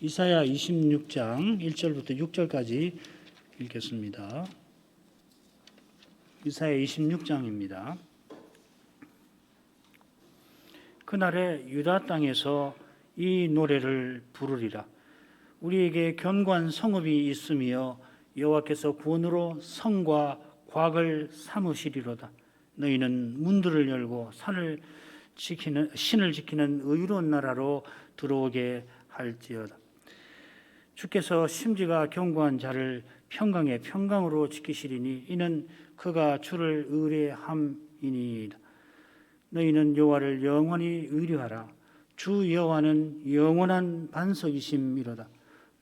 이사야 26장 1절부터 6절까지 읽겠습니다. 이사야 26장입니다. 그날에 유다 땅에서 이 노래를 부르리라. 우리에게 견고한 성읍이 있으며 여호와께서 구원으로 성과 곽을 삼으시리로다. 너희는 문들을 열고 신을 지키는 의로운 나라로 들어오게 할지어다. 주께서 심지가 견고한 자를 평강에 평강으로 지키시리니 이는 그가 주를 의뢰함이니이다. 너희는 여호와를 영원히 의뢰하라. 주 여호와는 영원한 반석이심이로다.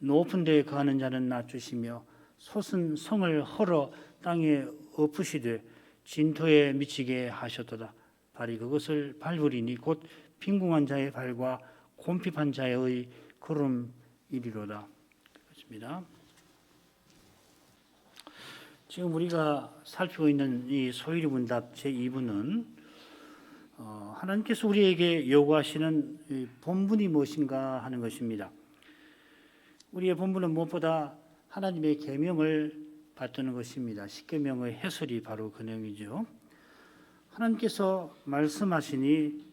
높은 데에 거하는 자는 낮추시며 솟은 성을 헐어 땅에 엎으시되 진토에 미치게 하셨도다. 발이 그것을 밟으리니 곧 빈궁한 자의 발과 곰핍한 자의 걸음이리로다. 그렇습니다. 지금 우리가 살피고 있는 이 소위리 문답 제2부는 하나님께서 우리에게 요구하시는 본분이 무엇인가 하는 것입니다. 우리의 본분은 무엇보다 하나님의 계명을 받드는 것입니다. 십계명의 해설이 바로 그 내용이죠. 하나님께서 말씀하시니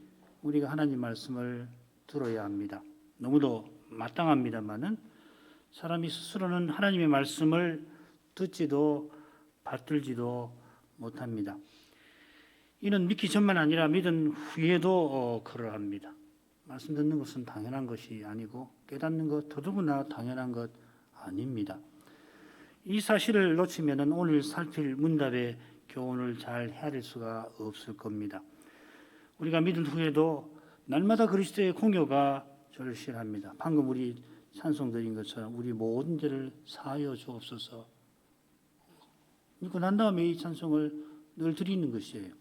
우리가 하나님 말씀을 들어야 합니다. 너무도 마땅합니다만은 사람이 스스로는 하나님의 말씀을 듣지도 받들지도 못합니다. 이는 믿기 전만 아니라 믿은 후에도 그러합니다. 말씀 듣는 것은 당연한 것이 아니고 깨닫는 것 더더구나 당연한 것 아닙니다. 이 사실을 놓치면 오늘 살필 문답의 교훈을 잘 헤아릴 수가 없을 겁니다. 우리가 믿은 후에도 날마다 그리스도의 공효가 절실합니다. 방금 우리 찬송 드린 것처럼 우리 모든 죄를 사하여 주옵소서. 믿고 난 다음에 이 찬송을 늘 드리는 것이에요.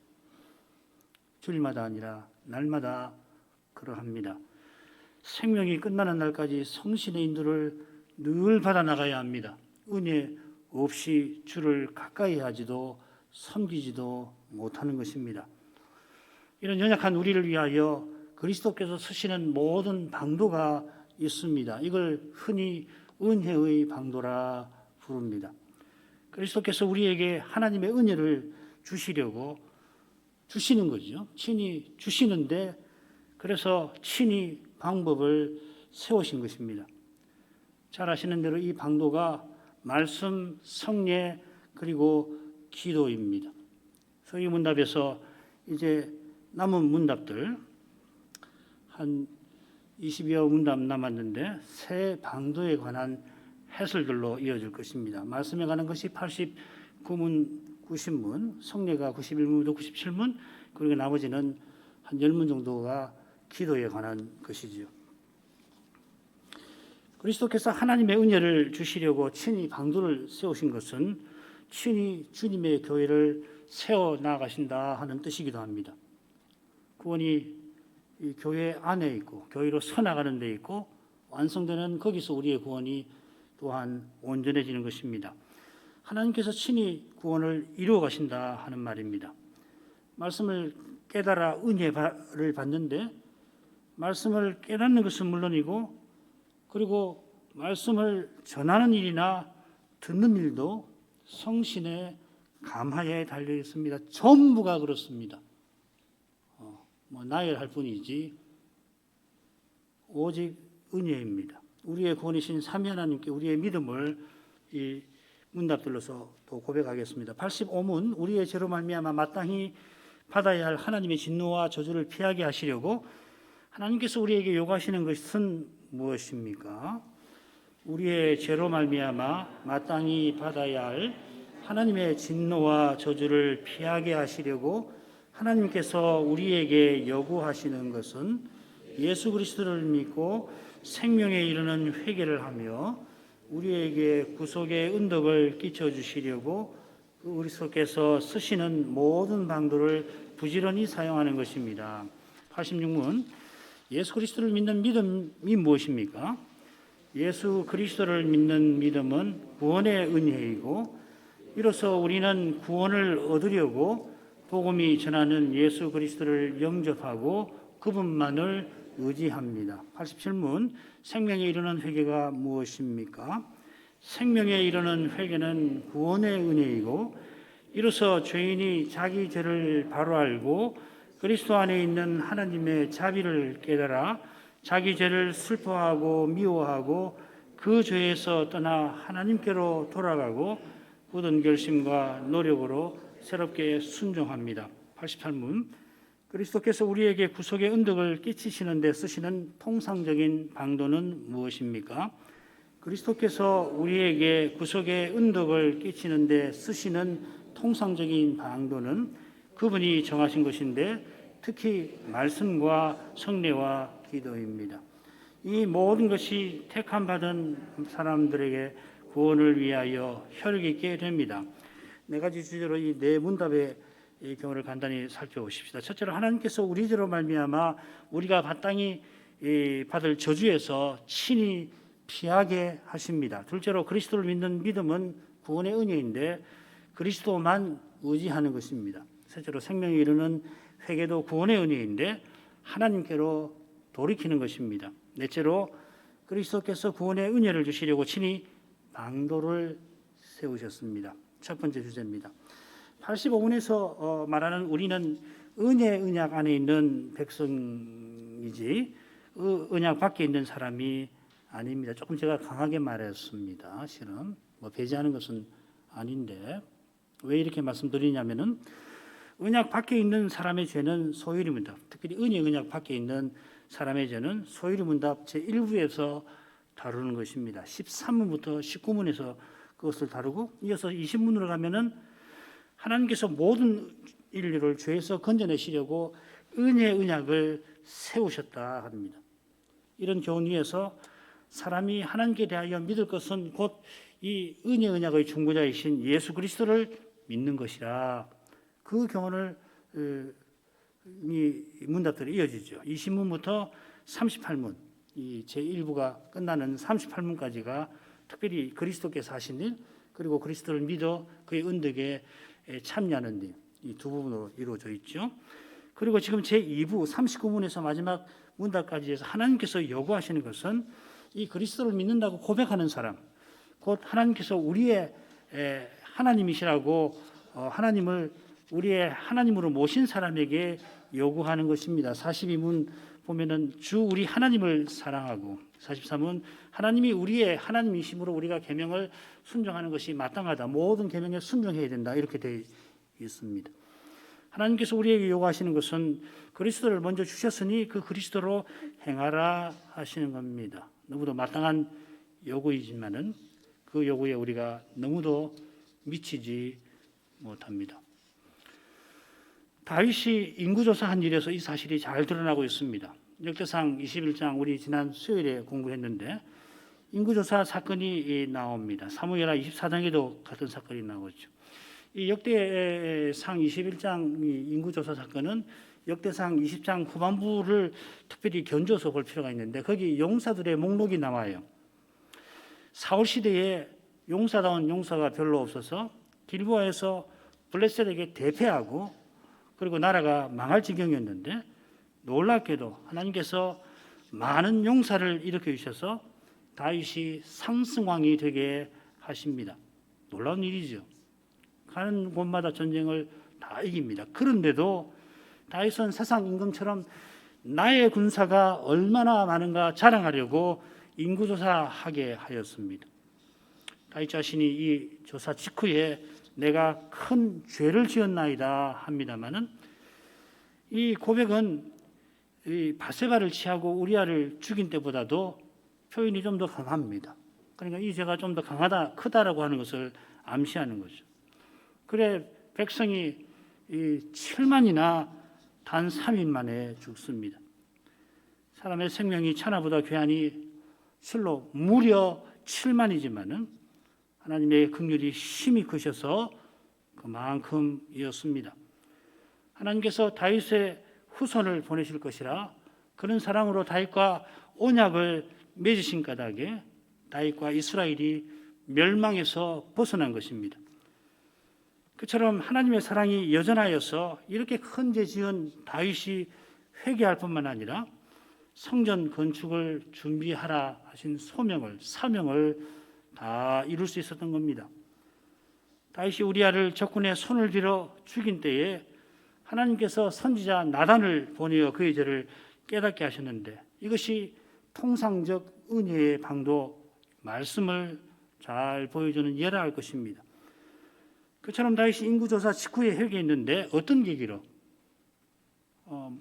주일마다 아니라 날마다 그러합니다. 생명이 끝나는 날까지 성신의 인도를 늘 받아 나가야 합니다. 은혜 없이 주를 가까이 하지도 섬기지도 못하는 것입니다. 이런 연약한 우리를 위하여 그리스도께서 쓰시는 모든 방도가 있습니다. 이걸 흔히 은혜의 방도라 부릅니다. 그리스도께서 우리에게 하나님의 은혜를 주시려고 주시는 거죠. 친히 주시는데 그래서 친히 방법을 세우신 것입니다. 잘 아시는 대로 이 방도가 말씀, 성례 그리고 기도입니다. 소위 문답에서 이제 남은 문답들 한 20여 문답 남았는데 새 방도에 관한 해설들로 이어질 것입니다. 말씀에 관한 것이 89문, 90문, 성례가 91문부터 97문, 그리고 나머지는 한 10문 정도가 기도에 관한 것이지요. 그리스도께서 하나님의 은혜를 주시려고 친히 방도를 세우신 것은 친히 주님의 교회를 세워 나가신다 하는 뜻이기도 합니다. 구원이 이 교회 안에 있고 교회로 서나가는 데 있고 완성되는 거기서 우리의 구원이 또한 온전해지는 것입니다. 하나님께서 친히 구원을 이루어 가신다 하는 말입니다. 말씀을 깨달아 은혜를 받는데 말씀을 깨닫는 것은 물론이고 그리고 말씀을 전하는 일이나 듣는 일도 성신의 감화에 달려 있습니다. 전부가 그렇습니다. 나열할 뿐이지 오직 은혜입니다. 우리의 구원이신 삼위 하나님께 우리의 믿음을 이 문답들로서 또 고백하겠습니다. 85문 우리의 죄로 말미암아 마땅히 받아야 할 하나님의 진노와 저주를 피하게 하시려고 하나님께서 우리에게 요구하시는 것은 무엇입니까? 우리의 죄로 말미암아 마땅히 받아야 할 하나님의 진노와 저주를 피하게 하시려고 하나님께서 우리에게 요구하시는 것은 예수 그리스도를 믿고 생명에 이르는 회개를 하며 우리에게 구속의 은덕을 끼쳐주시려고 그리스도께서 쓰시는 모든 방도를 부지런히 사용하는 것입니다. 86문 예수 그리스도를 믿는 믿음이 무엇입니까? 예수 그리스도를 믿는 믿음은 구원의 은혜이고 이로써 우리는 구원을 얻으려고 복음이 전하는 예수 그리스도를 영접하고 그분만을 의지합니다. 87문 생명에 이르는 회개가 무엇입니까? 생명에 이르는 회개는 구원의 은혜이고 이로써 죄인이 자기 죄를 바로 알고 그리스도 안에 있는 하나님의 자비를 깨달아 자기 죄를 슬퍼하고 미워하고 그 죄에서 떠나 하나님께로 돌아가고 굳은 결심과 노력으로 새롭게 순종합니다. 88문 그리스도께서 우리에게 구속의 은덕을 끼치시는 데 쓰시는 통상적인 방도는 무엇입니까? 그리스도께서 우리에게 구속의 은덕을 끼치는 데 쓰시는 통상적인 방도는 그분이 정하신 것인데 특히 말씀과 성례와 기도입니다. 이 모든 것이 택함 받은 사람들에게 구원을 위하여 혈육 있게 됩니다. 네 가지 주제로 이 네 문답의 경우를 간단히 살펴보십시다. 첫째로 하나님께서 우리 죄로 말미암아 우리가 마땅히 받을 저주에서 친히 피하게 하십니다. 둘째로 그리스도를 믿는 믿음은 구원의 은혜인데 그리스도만 의지하는 것입니다. 셋째로 생명에 이르는 회개도 구원의 은혜인데 하나님께로 돌이키는 것입니다. 넷째로 그리스도께서 구원의 은혜를 주시려고 친히 방도를 세우셨습니다. 첫 번째 주제입니다. 85문에서 말하는 우리는 은혜 언약 안에 있는 백성이지 언약 밖에 있는 사람이 아닙니다. 조금 제가 강하게 말했습니다. 실은 배제하는 것은 아닌데 왜 이렇게 말씀드리냐면은 언약 밖에 있는 사람의 죄는 소유리 문답, 특히 은혜 언약 밖에 있는 사람의 죄는 소유리 문답 제1부에서 다루는 것입니다. 13문부터 19문에서 그것을 다루고 이어서 20문으로 가면은 하나님께서 모든 인류를 죄에서 건져내시려고 은혜 언약을 세우셨다 합니다. 이런 교훈 위에서 사람이 하나님께 대하여 믿을 것은 곧 이 은혜 언약의 중보자이신 예수 그리스도를 믿는 것이라. 그 교훈을 이 문답들이 이어지죠. 20문부터 38문, 이 제1부가 끝나는 38문까지가 특별히 그리스도께서 하신 일, 그리고 그리스도를 믿어 그의 은덕에 참여하는 일, 이 두 부분으로 이루어져 있죠. 그리고 지금 제2부 39문에서 마지막 문답까지 해서 하나님께서 요구하시는 것은 이 그리스도를 믿는다고 고백하는 사람, 곧 하나님께서 우리의 하나님이시라고 하나님을 우리의 하나님으로 모신 사람에게 요구하는 것입니다. 42문 보면은 주 우리 하나님을 사랑하고, 43문 하나님이 우리의 하나님이심으로 우리가 계명을 순종하는 것이 마땅하다. 모든 계명에 순종해야 된다. 이렇게 되어 있습니다. 하나님께서 우리에게 요구하시는 것은 그리스도를 먼저 주셨으니 그 그리스도로 행하라 하시는 겁니다. 너무도 마땅한 요구이지만은 그 요구에 우리가 너무도 미치지 못합니다. 다윗이 인구조사한 일에서 이 사실이 잘 드러나고 있습니다. 역대상 21장 우리 지난 수요일에 공부했는데 인구조사 사건이 나옵니다. 사무엘하 24장에도 같은 사건이 나오죠. 이 역대상 21장 인구조사 사건은 역대상 20장 후반부를 특별히 견줘서 볼 필요가 있는데 거기 용사들의 목록이 나와요. 사울 시대에 용사다운 용사가 별로 없어서 길보아에서 블레셋에게 대패하고 그리고 나라가 망할 지경이었는데 놀랍게도 하나님께서 많은 용사를 일으켜 주셔서 다윗이 상승왕이 되게 하십니다. 놀라운 일이죠. 가는 곳마다 전쟁을 다 이깁니다. 그런데도 다윗은 세상 임금처럼 나의 군사가 얼마나 많은가 자랑하려고 인구조사하게 하였습니다. 다윗 자신이 이 조사 직후에 내가 큰 죄를 지었나이다 합니다마는 이 고백은 이 바세바를 취하고 우리아를 죽인 때보다도 표현이 좀 더 강합니다. 그러니까 이 죄가 좀 더 강하다, 크다라고 하는 것을 암시하는 거죠. 그래 백성이 이 7만이나 단 3일 만에 죽습니다. 사람의 생명이 천하보다 귀하니 실로 무려 7만이지만은 하나님의 긍휼이 심히 크셔서 그만큼이었습니다. 하나님께서 다윗의 후손을 보내실 것이라 그런 사랑으로 다윗과 언약을 맺으신 까닭에 다윗과 이스라엘이 멸망에서 벗어난 것입니다. 그처럼 하나님의 사랑이 여전하여서 이렇게 큰 죄 지은 다윗이 회개할 뿐만 아니라 성전 건축을 준비하라 하신 사명을 다 이룰 수 있었던 겁니다. 다윗이 우리아를 적군의 손을 들어 죽인 때에 하나님께서 선지자 나단을 보내어 그의 죄를 깨닫게 하셨는데, 이것이 통상적 은혜의 방도, 말씀을 잘 보여주는 예라할 것입니다. 그처럼 다윗이 인구조사 직후에 회개했는데 어떤 계기로?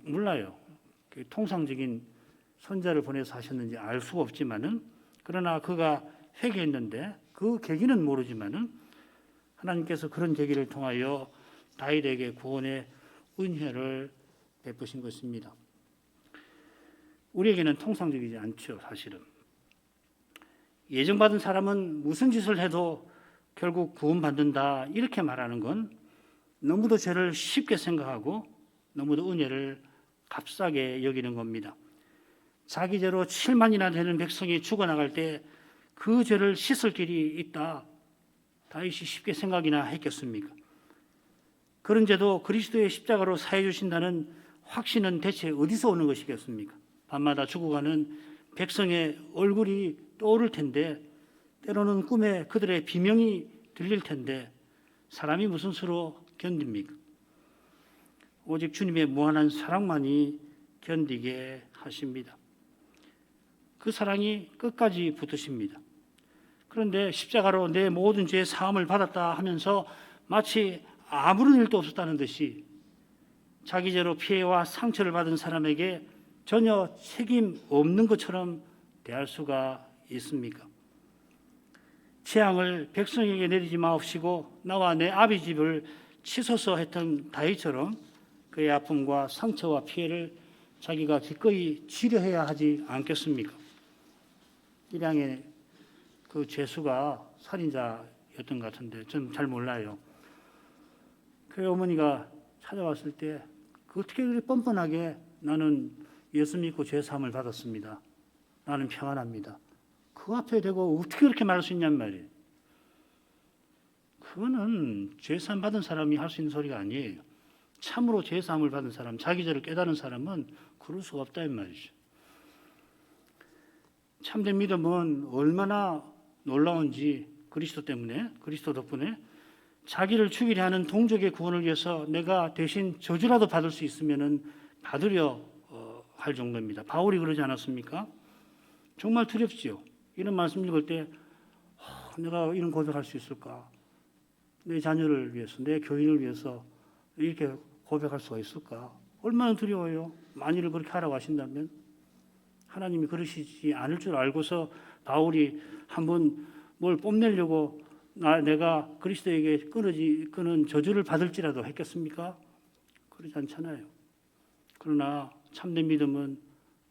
몰라요. 통상적인 선자를 보내서 하셨는지 알 수가 없지만은, 그러나 그가 회개했는데 그 계기는 모르지만은 하나님께서 그런 계기를 통하여 다윗에게 구원의 은혜를 베푸신 것입니다. 우리에게는 통상적이지 않죠, 사실은. 예정받은 사람은 무슨 짓을 해도 결국 구원받는다, 이렇게 말하는 건 너무도 죄를 쉽게 생각하고 너무도 은혜를 값싸게 여기는 겁니다. 자기 죄로 7만이나 되는 백성이 죽어나갈 때 그 죄를 씻을 길이 있다, 다윗이 쉽게 생각이나 했겠습니까? 그런 죄도 그리스도의 십자가로 사해 주신다는 확신은 대체 어디서 오는 것이겠습니까? 밤마다 죽어가는 백성의 얼굴이 떠오를 텐데, 때로는 꿈에 그들의 비명이 들릴 텐데 사람이 무슨 수로 견딥니까? 오직 주님의 무한한 사랑만이 견디게 하십니다. 그 사랑이 끝까지 붙으십니다. 그런데 십자가로 내 모든 죄의 사함을 받았다 하면서 마치 아무런 일도 없었다는 듯이 자기 죄로 피해와 상처를 받은 사람에게 전혀 책임 없는 것처럼 대할 수가 있습니까? 재앙을 백성에게 내리지 마옵시고 나와 내 아비 집을 치소서 했던 다윗처럼 그의 아픔과 상처와 피해를 자기가 기꺼이 치료해야 하지 않겠습니까? 일양의 그 죄수가 살인자였던 것 같은데 저는 잘 몰라요. 그 어머니가 찾아왔을 때 어떻게 그렇게 뻔뻔하게 나는 예수 믿고 죄 사함을 받았습니다, 나는 평안합니다, 그 앞에 대고 어떻게 그렇게 말할 수 있냔 말이에요. 그거는 죄 사함 받은 사람이 할 수 있는 소리가 아니에요. 참으로 죄 사함을 받은 사람, 자기 죄를 깨달은 사람은 그럴 수가 없다 이 말이죠. 참된 믿음은 얼마나 놀라운지, 그리스도 때문에, 그리스도 덕분에 자기를 죽이려 하는 동족의 구원을 위해서 내가 대신 저주라도 받을 수 있으면은 받으려 할 정도입니다. 바울이 그러지 않았습니까? 정말 두렵지요. 이런 말씀 읽을 때 내가 이런 고백할 수 있을까? 내 자녀를 위해서, 내 교인을 위해서 이렇게 고백할 수가 있을까? 얼마나 두려워요. 만일 그렇게 하라고 하신다면 하나님이 그러시지 않을 줄 알고서 바울이 한번 뭘 뽐내려고 내가 그리스도에게 끊은 저주를 받을지라도 했겠습니까? 그러지 않잖아요. 그러나 참된 믿음은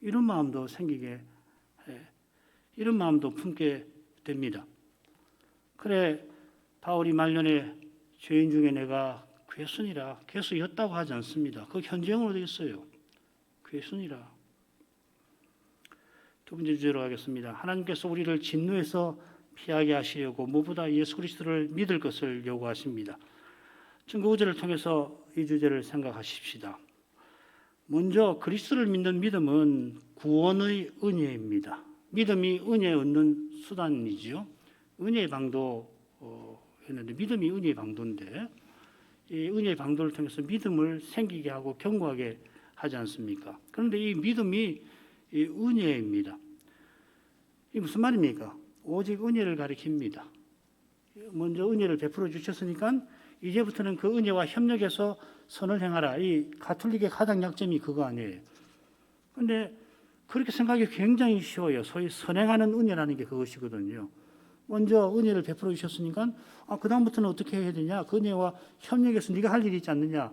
이런 마음도 생기게 이런 마음도 품게 됩니다. 그래 바울이 말년에 죄인 중에 내가 괴순이라, 괴수였다고 하지 않습니다. 그 현재형으로 되어 있어요. 괴순이라. 두 번째 주제로 가겠습니다. 하나님께서 우리를 진노에서 피하게 하시려고 무보다 예수 그리스도를 믿을 것을 요구하십니다. 증거 구절을 통해서 이 주제를 생각하십시다. 먼저 그리스도를 믿는 믿음은 구원의 은혜입니다. 믿음이 은혜 얻는 수단이지요. 은혜의 방도 했는데 믿음이 은혜의 방도인데 이 은혜의 방도를 통해서 믿음을 생기게 하고 견고하게 하지 않습니까? 그런데 이 믿음이 이 은혜입니다. 이게 무슨 말입니까? 오직 은혜를 가리킵니다. 먼저 은혜를 베풀어 주셨으니까 이제부터는 그 은혜와 협력해서 선을 행하라. 이 가톨릭의 가장 약점이 그거 아니에요. 그런데 그렇게 생각하기 굉장히 쉬워요. 소위 선행하는 은혜라는 게 그것이거든요. 먼저 은혜를 베풀어 주셨으니까 그 다음부터는 어떻게 해야 되냐? 그 은혜와 협력해서 네가 할 일이 있지 않느냐?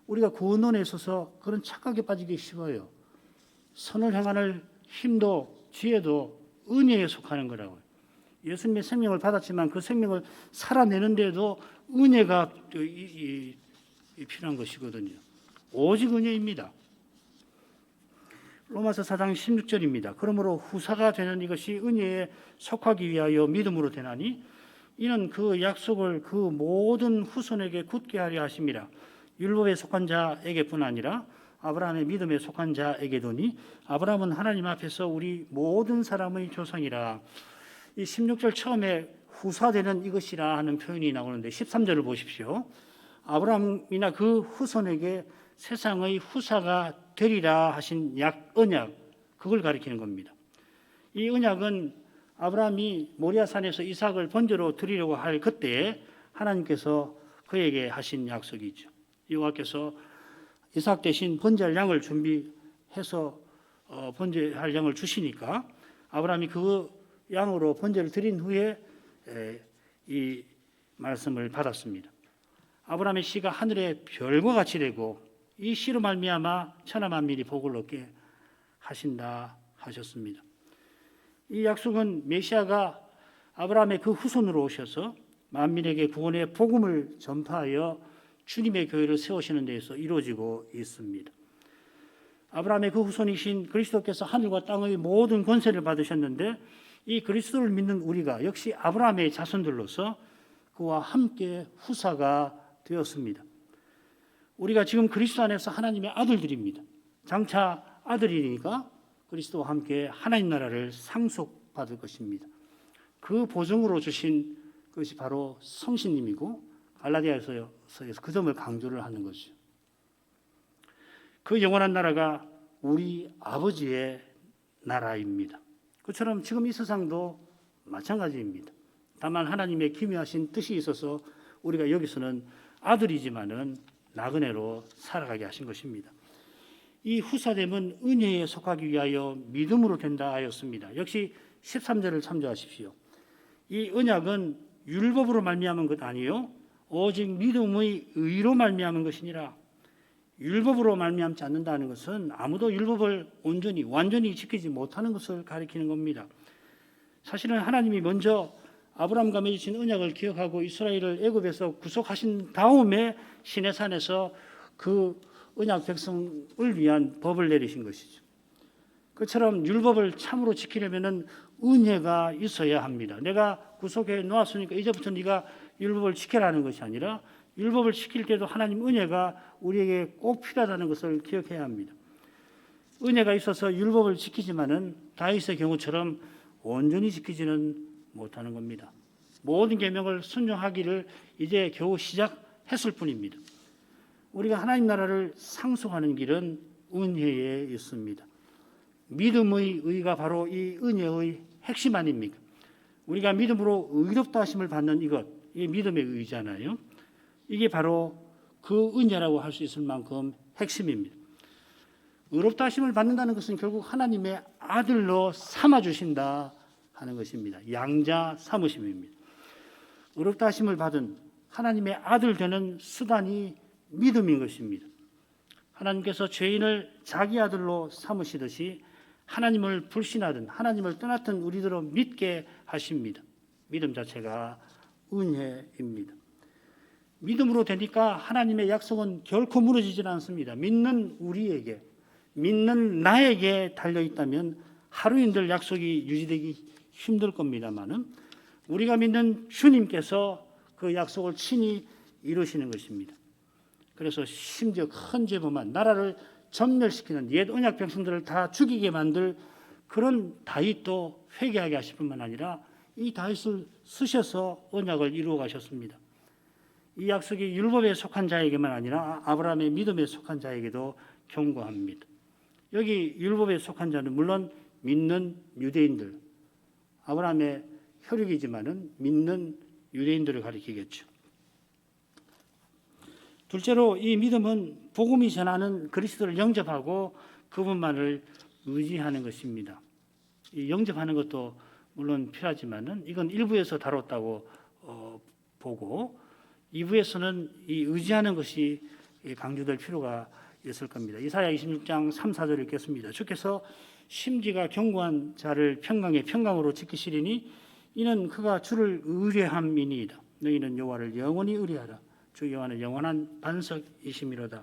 우리가 구원론에 있어서 그런 착각에 빠지기 쉬워요. 선을 행하는 힘도 지혜도 은혜에 속하는 거라고요. 예수님의 생명을 받았지만 그 생명을 살아내는데도 은혜가 필요한 것이거든요. 오직 은혜입니다. 로마서 4장 16절입니다. 그러므로 후사가 되는 이것이 은혜에 속하기 위하여 믿음으로 되나니 이는 그 약속을 그 모든 후손에게 굳게 하려 하심이라. 율법에 속한 자에게뿐 아니라 아브라함의 믿음에 속한 자에게도니 아브라함은 하나님 앞에서 우리 모든 사람의 조상이라. 이 16절 처음에 후사되는 이것이라 하는 표현이 나오는데 13절을 보십시오. 아브라함이나 그 후손에게 세상의 후사가 되리라 하신 언약, 그걸 가리키는 겁니다. 이 언약은 아브라함이 모리아산에서 이삭을 번제로 드리려고 할 그때에 하나님께서 그에게 하신 약속이죠. 여호와께서 이삭 대신 번제할 양을 준비해서 번제할 양을 주시니까 아브라함이 그 양으로 번제를 드린 후에 이 말씀을 받았습니다. 아브라함의 씨가 하늘의 별과 같이 되고 이 씨로 말미암아 천하 만민이 복을 얻게 하신다 하셨습니다. 이 약속은 메시아가 아브라함의 그 후손으로 오셔서 만민에게 구원의 복음을 전파하여 주님의 교회를 세우시는 데에서 이루어지고 있습니다. 아브라함의 그 후손이신 그리스도께서 하늘과 땅의 모든 권세를 받으셨는데 이 그리스도를 믿는 우리가 역시 아브라함의 자손들로서 그와 함께 후사가 되었습니다. 우리가 지금 그리스도 안에서 하나님의 아들들입니다. 장차 아들이니까 그리스도와 함께 하나님 나라를 상속받을 것입니다. 그 보증으로 주신 것이 바로 성신님이고 갈라디아서에서 그 점을 강조를 하는 것이죠. 그 영원한 나라가 우리 아버지의 나라입니다. 그처럼 지금 이 세상도 마찬가지입니다. 다만 하나님의 기묘하신 뜻이 있어서 우리가 여기서는 아들이지만은 나그네로 살아가게 하신 것입니다. 이 후사됨은 은혜에 속하기 위하여 믿음으로 된다 하였습니다. 역시 13절을 참조하십시오. 이 언약은 율법으로 말미암은 것 아니요 오직 믿음의 의로 말미암은 것이니라. 율법으로 말미암지 않는다는 것은 아무도 율법을 온전히 완전히 지키지 못하는 것을 가리키는 겁니다. 사실은 하나님이 먼저 아브라함과 맺으신 언약을 기억하고 이스라엘을 애굽에서 구속하신 다음에 시내산에서 그 언약 백성을 위한 법을 내리신 것이죠. 그처럼 율법을 참으로 지키려면은 은혜가 있어야 합니다. 내가 구속해 놓았으니까 이제부터 네가 율법을 지켜라는 것이 아니라 율법을 지킬 때도 하나님 은혜가 우리에게 꼭 필요하다는 것을 기억해야 합니다. 은혜가 있어서 율법을 지키지만은 다윗의 경우처럼 온전히 지키지는 못하는 겁니다. 모든 계명을 순종하기를 이제 겨우 시작했을 뿐입니다. 우리가 하나님 나라를 상속하는 길은 은혜에 있습니다. 믿음의 의가 바로 이 은혜의 핵심 아닙니까? 우리가 믿음으로 의롭다 하심을 받는 이것, 이게 믿음의 의잖아요. 이게 바로 그 은혜라고 할 수 있을 만큼 핵심입니다. 의롭다 하심을 받는다는 것은 결국 하나님의 아들로 삼아주신다 하는 것입니다. 양자 삼으심입니다. 의롭다 하심을 받은 하나님의 아들 되는 수단이 믿음인 것입니다. 하나님께서 죄인을 자기 아들로 삼으시듯이 하나님을 불신하든 하나님을 떠났던 우리들을 믿게 하십니다. 믿음 자체가 은혜입니다. 믿음으로 되니까 하나님의 약속은 결코 무너지지 않습니다. 믿는 우리에게, 믿는 나에게 달려있다면 하루인들 약속이 유지되기 힘들 겁니다만은 우리가 믿는 주님께서 그 약속을 친히 이루시는 것입니다. 그래서 심지어 큰 죄범한 나라를 전멸시키는 옛 언약 백성들을 다 죽이게 만들 그런 다윗도 회개하게 하실 뿐만 아니라 이 다윗을 쓰셔서 언약을 이루어 가셨습니다. 이 약속이 율법에 속한 자에게만 아니라 아브라함의 믿음에 속한 자에게도 경고합니다. 여기 율법에 속한 자는 물론 믿는 유대인들, 아브라함의 혈육이지만은 믿는 유대인들을 가리키겠죠. 둘째로 이 믿음은 복음이 전하는 그리스도를 영접하고 그분만을 의지하는 것입니다. 이 영접하는 것도 물론 필요하지만은 이건 1부에서 다뤘다고 보고 2부에서는 이 의지하는 것이 강조될 필요가 있을 겁니다. 이사야 26장 3, 4절 읽겠습니다. 주께서 심지가 견고한 자를 평강에 평강으로 지키시리니 이는 그가 주를 의뢰함이니이다. 너희는 여호와를 영원히 의뢰하라. 주 여호와는 영원한 반석이심이로다.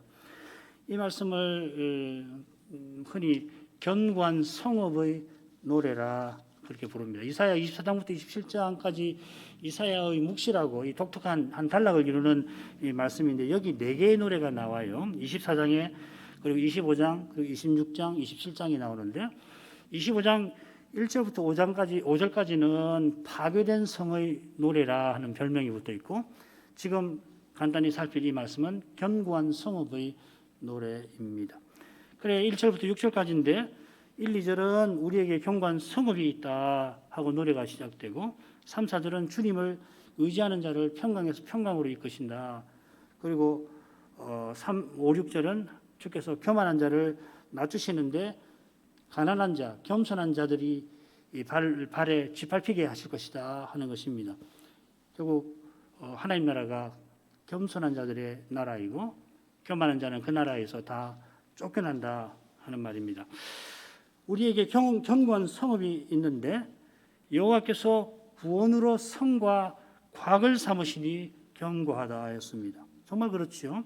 이 말씀을 흔히 견고한 성읍의 노래라 그렇게 부릅니다. 이사야 24장부터 27장까지 이사야의 묵시라고 이 독특한 한 단락을 이루는 이 말씀인데 여기 네 개의 노래가 나와요. 24장에 그리고 25장, 그리고 26장, 27장이 나오는데 25장 1절부터 5절까지는 파괴된 성의 노래라 하는 별명이 붙어 있고 지금 간단히 살필 이 말씀은 견고한 성읍의 노래입니다. 그래 1절부터 6절까지인데 1, 2절은 우리에게 견고한 성읍이 있다 하고 노래가 시작되고 3, 4절은 주님을 의지하는 자를 평강에서 평강으로 이끄신다. 그리고 3, 5, 6절은 주께서 교만한 자를 낮추시는데 가난한 자, 겸손한 자들이 이 발에 짓밟히게 하실 것이다 하는 것입니다. 결국 하나님 나라가 겸손한 자들의 나라이고 교만한 자는 그 나라에서 다 쫓겨난다 하는 말입니다. 우리에게 견고한 성읍이 있는데 여호와께서 구원으로 성과 곽을 삼으시니 견고하다 하였습니다. 정말 그렇죠.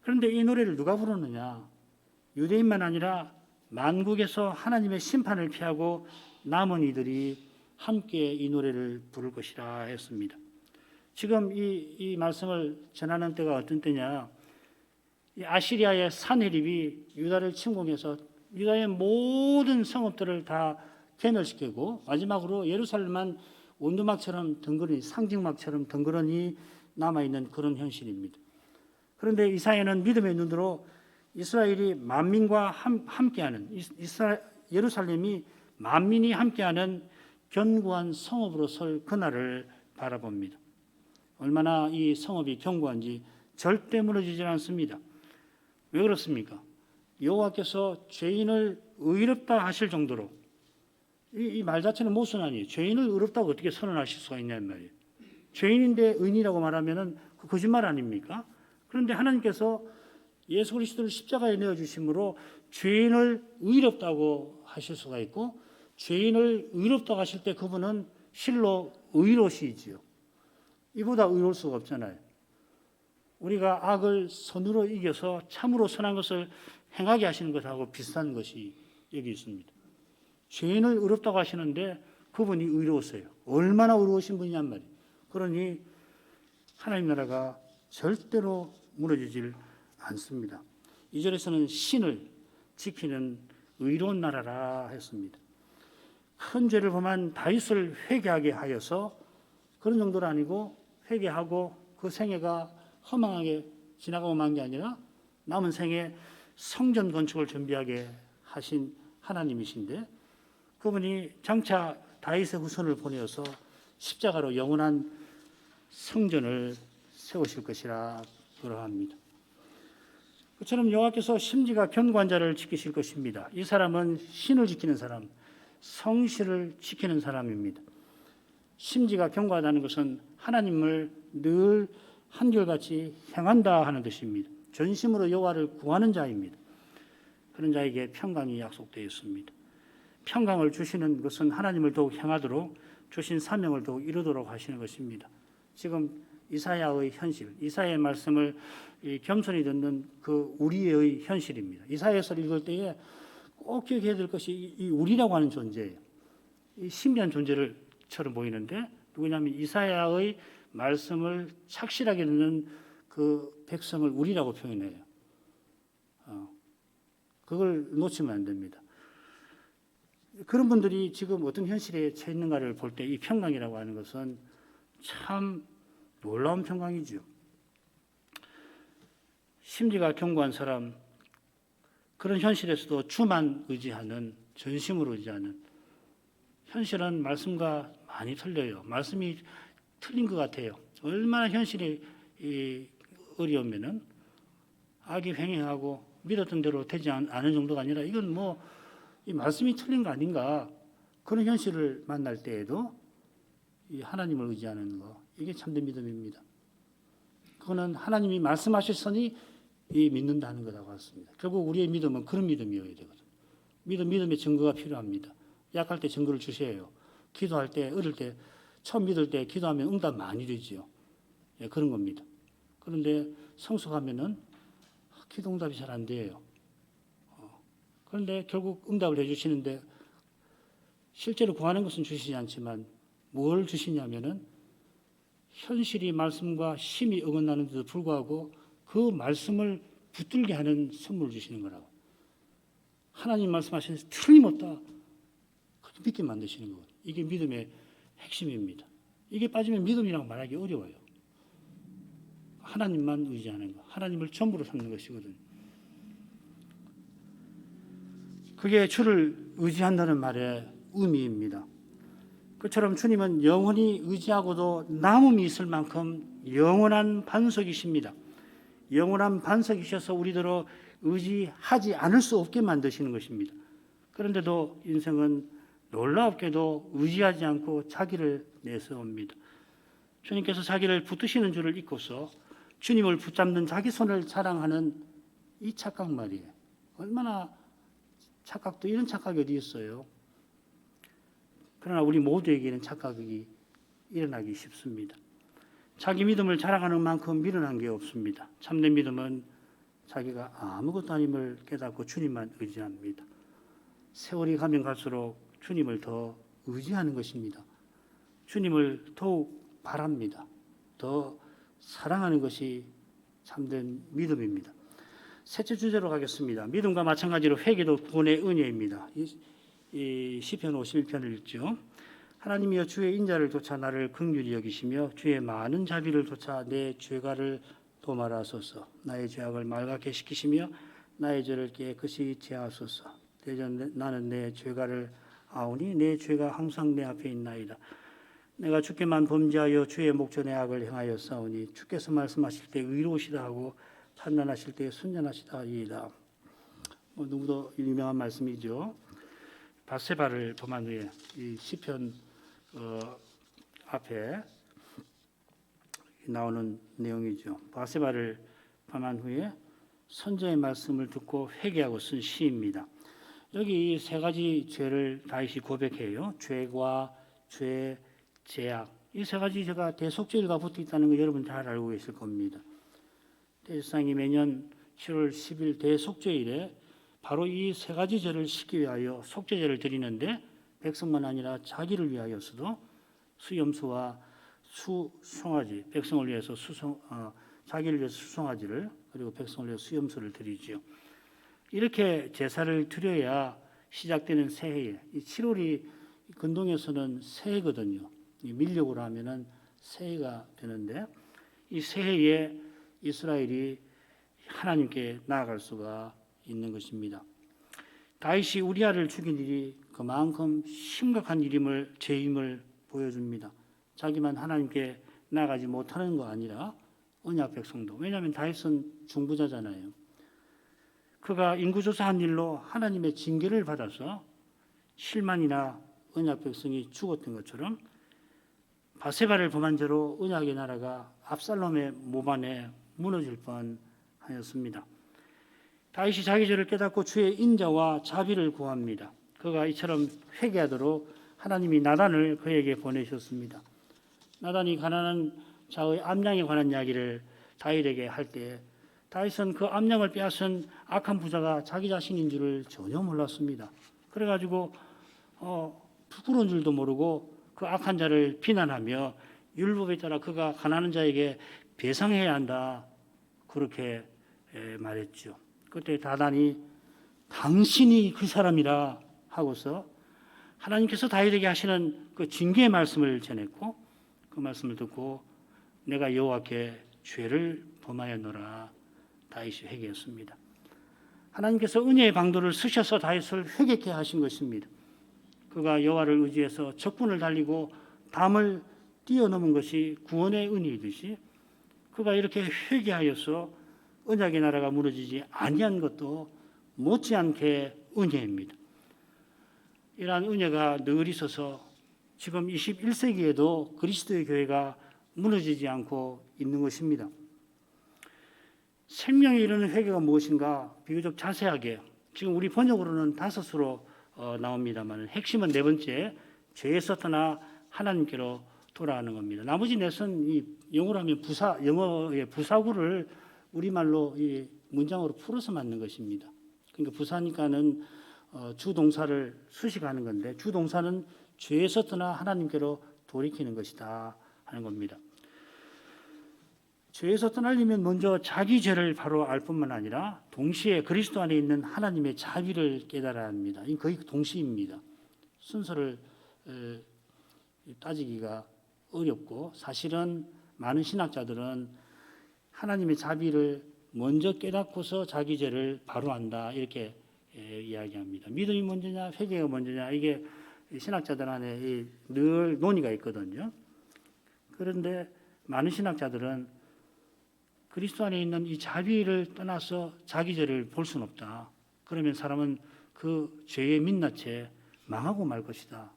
그런데 이 노래를 누가 부르느냐? 유대인만 아니라 만국에서 하나님의 심판을 피하고 남은 이들이 함께 이 노래를 부를 것이라 했습니다. 지금 이 말씀을 전하는 때가 어떤 때냐? 이 아시리아의 산헤립이 유다를 침공해서 유다의 모든 성읍들을 다 괴멸시키고 마지막으로 예루살렘만 온두막처럼 덩그러니 상징막처럼 덩그러니 남아있는 그런 현실입니다. 그런데 이사야는 믿음의 눈으로 이스라엘이 만민과 함께하는 예루살렘이 만민이 함께하는 견고한 성읍으로 설 그날을 바라봅니다. 얼마나 이 성읍이 견고한지 절대 무너지지 않습니다. 왜 그렇습니까? 여호와께서 죄인을 의롭다 하실 정도로 이 말 자체는 모순아니에요. 죄인을 의롭다고 어떻게 선언하실 수가 있냐는 말이에요. 죄인인데 의인이라고 말하면은 그 거짓말 아닙니까? 그런데 하나님께서 예수 그리스도를 십자가에 내어주심으로 죄인을 의롭다고 하실 수가 있고 죄인을 의롭다고 하실 때 그분은 실로 의로시지요. 이보다 의로울 수가 없잖아요. 우리가 악을 선으로 이겨서 참으로 선한 것을 행하게 하시는 것하고 비슷한 것이 여기 있습니다. 죄인을 의롭다고 하시는데 그분이 의로우세요. 얼마나 의로우신 분이냔 말이에요. 그러니 하나님 나라가 절대로 무너지질 않습니다. 2절에서는 신을 지키는 의로운 나라라 했습니다. 큰 죄를 범한 다윗을 회개하게 하여서 그런 정도는 아니고 회개하고 그 생애가 허망하게 지나가고 만 게 아니라 남은 생에 성전 건축을 준비하게 하신 하나님이신데 그분이 장차 다윗의 후손을 보내어서 십자가로 영원한 성전을 세우실 것이라 그러합니다. 그처럼 여호와께서 심지가 견고한 자를 지키실 것입니다. 이 사람은 신을 지키는 사람, 성실을 지키는 사람입니다. 심지가 견고하다는 것은 하나님을 늘 한결같이 향한다 하는 뜻입니다. 전심으로 여호와를 구하는 자입니다. 그런 자에게 평강이 약속되어 있습니다. 평강을 주시는 것은 하나님을 더욱 향하도록 주신 사명을 더욱 이루도록 하시는 것입니다. 지금 이사야의 현실, 이사야의 말씀을 겸손히 듣는 그 우리의 현실입니다. 이사야서를 읽을 때에 꼭 기억해야 될 것이 이 우리라고 하는 존재예요. 이 신비한 존재를처럼 보이는데 누구냐면 이사야의 말씀을 착실하게 듣는 그 백성을 우리라고 표현해요. 그걸 놓치면 안 됩니다. 그런 분들이 지금 어떤 현실에 처해 있는가를 볼 때 이 평강이라고 하는 것은 참 놀라운 평강이죠. 심지가 견고한 사람, 그런 현실에서도 주만 의지하는, 전심으로 의지하는, 현실은 말씀과 많이 틀려요. 말씀이 틀린 것 같아요. 얼마나 현실이 어려우면은 악이 횡행하고 믿었던 대로 되지 않은 정도가 아니라 이건 뭐 이 말씀이 틀린 거 아닌가, 그런 현실을 만날 때에도 이 하나님을 의지하는 거, 이게 참된 믿음입니다. 그거는 하나님이 말씀하셨으니 믿는다는 거라고 했습니다. 결국 우리의 믿음은 그런 믿음이어야 되거든요. 믿음의 증거가 필요합니다. 약할 때 증거를 주셔요. 기도할 때, 어릴 때, 처음 믿을 때 기도하면 응답 많이 되지요. 예, 그런 겁니다. 그런데 성숙하면은 기도 응답이 잘 안 돼요. 그런데 결국 응답을 해주시는데 실제로 구하는 것은 주시지 않지만 뭘 주시냐면은 현실이 말씀과 심히 어긋나는데도 불구하고 그 말씀을 붙들게 하는 선물을 주시는 거라고. 하나님 말씀하시는 틀림없다. 그렇게 믿게 만드시는 거예요. 이게 믿음의 핵심입니다. 이게 빠지면 믿음이라고 말하기 어려워요. 하나님만 의지하는 것, 하나님을 전부로 삼는 것이거든요. 그게 주를 의지한다는 말의 의미입니다. 그처럼 주님은 영원히 의지하고도 남음이 있을 만큼 영원한 반석이십니다. 영원한 반석이셔서 우리들로 의지하지 않을 수 없게 만드시는 것입니다. 그런데도 인생은 놀랍게도 의지하지 않고 자기를 내세웁니다. 주님께서 자기를 붙드시는 줄을 잊고서 주님을 붙잡는 자기 손을 자랑하는 이 착각 말이에요. 얼마나 착각도 이런 착각이 어디 있어요. 그러나 우리 모두에게는 착각이 일어나기 쉽습니다. 자기 믿음을 자랑하는 만큼 미련한 게 없습니다. 참된 믿음은 자기가 아무것도 아님을 깨닫고 주님만 의지합니다. 세월이 가면 갈수록 주님을 더 의지하는 것입니다. 주님을 더욱 바랍니다. 더 사랑하는 것이 참된 믿음입니다. 셋째 주제로 가겠습니다. 믿음과 마찬가지로 회개도 구원의 은혜입니다. 이 시편 51편을 읽죠. 하나님이여 주의 인자를 좇아 나를 긍휼히 여기시며 주의 많은 자비를 좇아 내 죄가를 도말하소서. 나의 죄악을 말갛게 시키시며 나의 죄를 깨끗이 제하소서. 대전 나는 내 죄가를 아오니 내 죄가 항상 내 앞에 있나이다. 내가 주께만 범죄하여 주의 목전에 악을 행하여 싸우니 주께서 말씀하실 때 의로우시다 하고 판단하실 때 순전하시다 하리이다. 누구도 유명한 말씀이죠. 밧세바를 범한 후에 이 시편 앞에 나오는 내용이죠. 밧세바를 범한 후에 선지자의 말씀을 듣고 회개하고 쓴 시입니다. 여기 이 세 가지 죄를 다윗이 고백해요. 죄과 죄, 죄악. 이 세 가지 죄가 대속죄가 붙어 있다는 거 여러분 잘 알고 계실 겁니다. 대제사장이 매년 7월 10일 대속죄일에 바로 이 세 가지 죄를 씻기 위하여 속죄제를 드리는데 백성만 아니라 자기를 위하여서도 수염수와 수송아지, 백성을 위해서 자기를 위해서 수송아지를 그리고 백성을 위해서 수염수를 드리지요. 이렇게 제사를 드려야 시작되는 새해에, 이 7월이 근동에서는 새해거든요. 밀력으로 하면은 새해가 되는데 이 새해에 이스라엘이 하나님께 나아갈 수가 있는 것입니다. 다윗이 우리아를 죽인 일이 그만큼 심각한 죄임을 보여줍니다. 자기만 하나님께 나아가지 못하는 거 아니라 언약 백성도. 왜냐하면 다윗은 중부자잖아요. 그가 인구조사한 일로 하나님의 징계를 받아서 7만이나 언약 백성이 죽었던 것처럼 밧세바를 범한 죄로 언약의 나라가 압살롬의 모반에 무너질 뻔하였습니다. 다윗이 자기 죄를 깨닫고 주의 인자와 자비를 구합니다. 그가 이처럼 회개하도록 하나님이 나단을 그에게 보내셨습니다. 나단이 가난한 자의 암양에 관한 이야기를 다윗에게 할 때 다윗은 그 암양을 빼앗은 악한 부자가 자기 자신인 줄을 전혀 몰랐습니다. 그래가지고 부끄러운 줄도 모르고 그 악한 자를 비난하며 율법에 따라 그가 가난한 자에게 배상해야 한다 그렇게 말했죠. 그때 다단이 당신이 그 사람이라 하고서 하나님께서 다윗에게 하시는 그 징계의 말씀을 전했고 그 말씀을 듣고 내가 여호와께 죄를 범하였노라 다윗이 회개했습니다. 하나님께서 은혜의 방도를 쓰셔서 다윗을 회개케 하신 것입니다. 그가 여호와를 의지해서 적군을 달리고 담을 뛰어넘은 것이 구원의 은혜이듯이 그가 이렇게 회개하여서 언약의 나라가 무너지지 아니한 것도 못지않게 은혜입니다. 이러한 은혜가 늘 있어서 지금 21세기에도 그리스도의 교회가 무너지지 않고 있는 것입니다. 생명에 이르는 회개가 무엇인가 비교적 자세하게 지금 우리 번역으로는 5수로 나옵니다만 핵심은 네 번째 죄에서 떠나 하나님께로 돌아가는 겁니다. 나머지 넷은 이 영어로 하면 영어의 부사구를 우리말로 이 문장으로 풀어서 만든 것입니다. 그러니까 부사니까는 주동사를 수식하는 건데 주동사는 죄에서 떠나 하나님께로 돌이키는 것이다 하는 겁니다. 죄에서 떠나려면 먼저 자기 죄를 바로 알 뿐만 아니라 동시에 그리스도 안에 있는 하나님의 자비를 깨달아야 합니다. 이 거의 동시입니다. 순서를 따지기가 어렵고 사실은 많은 신학자들은 하나님의 자비를 먼저 깨닫고서 자기 죄를 바로 안다 이렇게 이야기합니다. 믿음이 먼저냐 회개가 먼저냐 이게 신학자들 안에 늘 논의가 있거든요. 그런데 많은 신학자들은 그리스도 안에 있는 이 자비를 떠나서 자기 죄를 볼 수는 없다. 그러면 사람은 그 죄에 민낯에 망하고 말 것이다.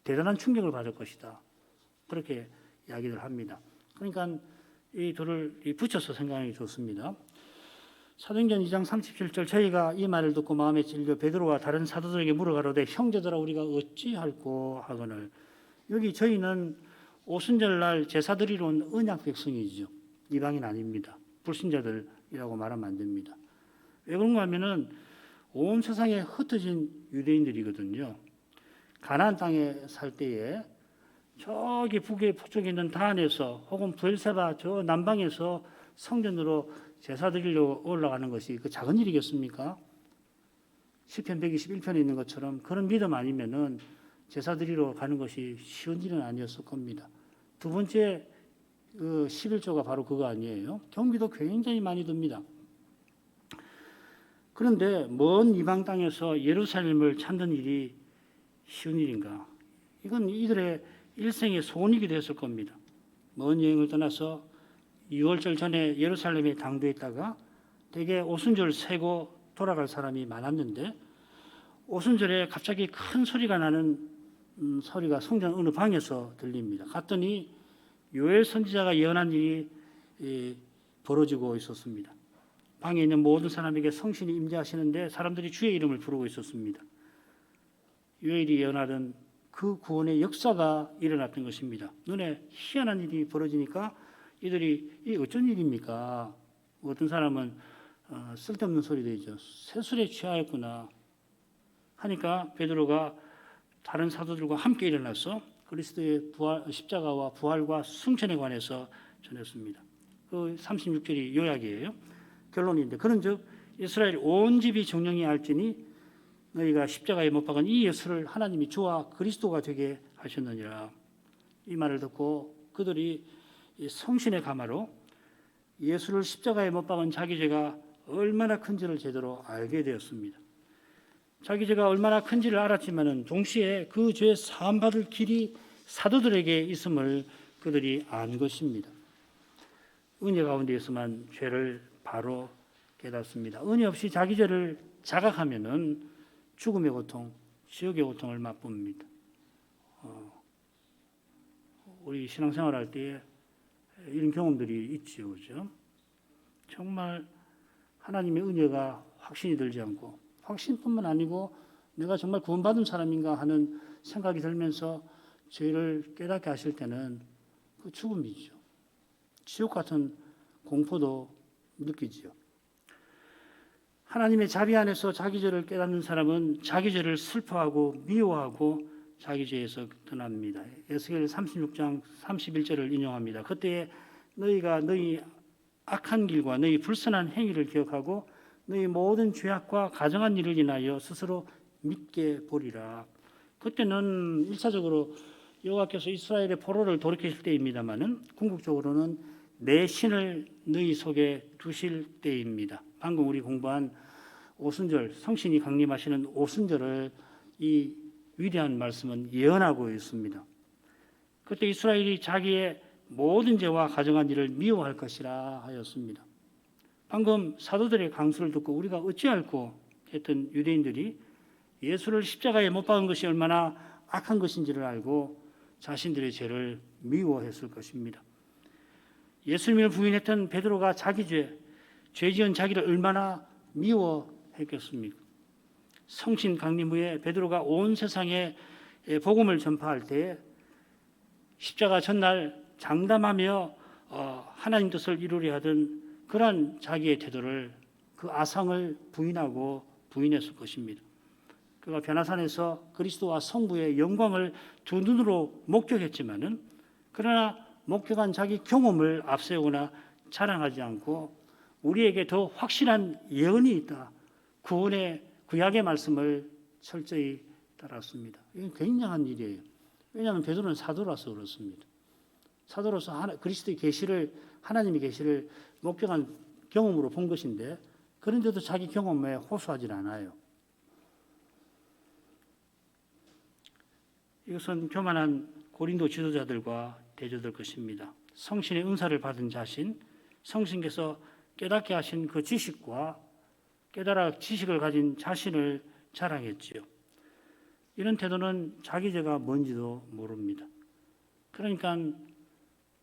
대단한 충격을 받을 것이다. 그렇게 이야기를 합니다. 그러니까 이 둘을 붙여서 생각하기 좋습니다. 사도행전 2장 37절 저희가 이 말을 듣고 마음에 찔려 베드로와 다른 사도들에게 물어가로되 형제들아 우리가 어찌할꼬 하거늘. 여기 저희는 오순절날 제사 드리러 온 언약 백성이죠. 이방인 아닙니다. 불신자들이라고 말하면 안 됩니다. 왜 그런가 하면은 온 세상에 흩어진 유대인들이거든요. 가나안 땅에 살 때에 저기 북쪽에 있는 단에서 혹은 브엘세바 저 남방에서 성전으로 제사 드리려고 올라가는 것이 그 작은 일이겠습니까? 시편 121편에 있는 것처럼 그런 믿음 아니면은 제사 드리러 가는 것이 쉬운 일은 아니었을 겁니다. 두 번째 11조가 바로 그거 아니에요. 경비도 굉장히 많이 듭니다. 그런데 먼 이방 땅에서 예루살렘을 찾는 일이 쉬운 일인가? 이건 이들의 일생의 소원이기도 했을 겁니다. 먼 여행을 떠나서 6월절 전에 예루살렘에 당도에 있다가 대개 오순절 세고 돌아갈 사람이 많았는데 오순절에 갑자기 큰 소리가 나는 소리가 성전 어느 방에서 들립니다. 갔더니 요엘 선지자가 예언한 일이 벌어지고 있었습니다. 방에 있는 모든 사람에게 성신이 임재하시는데 사람들이 주의 이름을 부르고 있었습니다. 요엘이 예언하던 그 구원의 역사가 일어났던 것입니다. 눈에 희한한 일이 벌어지니까 이들이 이 어쩐 일입니까? 어떤 사람은 쓸데없는 소리 되죠. 세술에 취하였구나 하니까 베드로가 다른 사도들과 함께 일어나서 그리스도의 십자가와 부활과 승천에 관해서 전했습니다. 그 36절이 요약이에요. 결론인데 그런즉 이스라엘 온 집이 정령이 알지니 너희가 십자가에 못 박은 이 예수를 하나님이 주와 그리스도가 되게 하셨느니라. 이 말을 듣고 그들이 성신의 가마로 예수를 십자가에 못 박은 자기 죄가 얼마나 큰지를 제대로 알게 되었습니다. 자기 죄가 얼마나 큰지를 알았지만은 동시에 그 죄 사함 받을 길이 사도들에게 있음을 그들이 안 것입니다. 은혜 가운데에서만 죄를 바로 깨닫습니다. 은혜 없이 자기 죄를 자각하면은 죽음의 고통, 지옥의 고통을 맛봅니다. 우리 신앙생활할 때 이런 경험들이 있지요, 그죠? 정말 하나님의 은혜가 확신이 들지 않고 확신뿐만 아니고 내가 정말 구원받은 사람인가 하는 생각이 들면서 죄를 깨닫게 하실 때는 그 죽음이죠. 지옥 같은 공포도 느끼지요. 하나님의 자비 안에서 자기 죄를 깨닫는 사람은 자기 죄를 슬퍼하고 미워하고 자기 죄에서 떠납니다. 에스겔 36장 31절을 인용합니다. 그때 너희가 너희 악한 길과 너희 불선한 행위를 기억하고 너희 모든 죄악과 가정한 일을 인하여 스스로 믿게 보리라. 그때는 1차적으로 여호와께서 이스라엘의 포로를 돌이키실 때입니다마는 궁극적으로는 내 신을 너희 속에 두실 때입니다. 방금 우리 공부한 오순절, 성신이 강림하시는 오순절을 이 위대한 말씀은 예언하고 있습니다. 그때 이스라엘이 자기의 모든 죄와 가정한 일을 미워할 것이라 하였습니다. 방금 사도들의 강수를 듣고 우리가 어찌할꼬 했던 유대인들이 예수를 십자가에 못 박은 것이 얼마나 악한 것인지를 알고 자신들의 죄를 미워했을 것입니다. 예수님을 부인했던 베드로가 자기 죄 지은 자기를 얼마나 미워했겠습니까? 성신 강림 후에 베드로가 온 세상에 복음을 전파할 때 십자가 전날 장담하며 하나님 뜻을 이루려 하던 그러한 자기의 태도를 그 아상을 부인했을 것입니다. 그가 변화산에서 그리스도와 성부의 영광을 두 눈으로 목격했지만은 그러나 목격한 자기 경험을 앞세우거나 자랑하지 않고 우리에게 더 확실한 예언이 있다. 구원의 구약의 말씀을 철저히 따랐습니다. 이건 굉장한 일이에요. 왜냐하면 베드로는 사도라서 그렇습니다. 사도로서 그리스도의 계시를 하나님의 계시를 목격한 경험으로 본 것인데 그런데도 자기 경험에 호소하지 않아요. 이것은 교만한 고린도 지도자들과 대조될 것입니다. 성신의 은사를 받은 자신, 성신께서 깨닫게 하신 그 지식과 깨달아 지식을 가진 자신을 자랑했지요. 이런 태도는 자기 죄가 뭔지도 모릅니다. 그러니까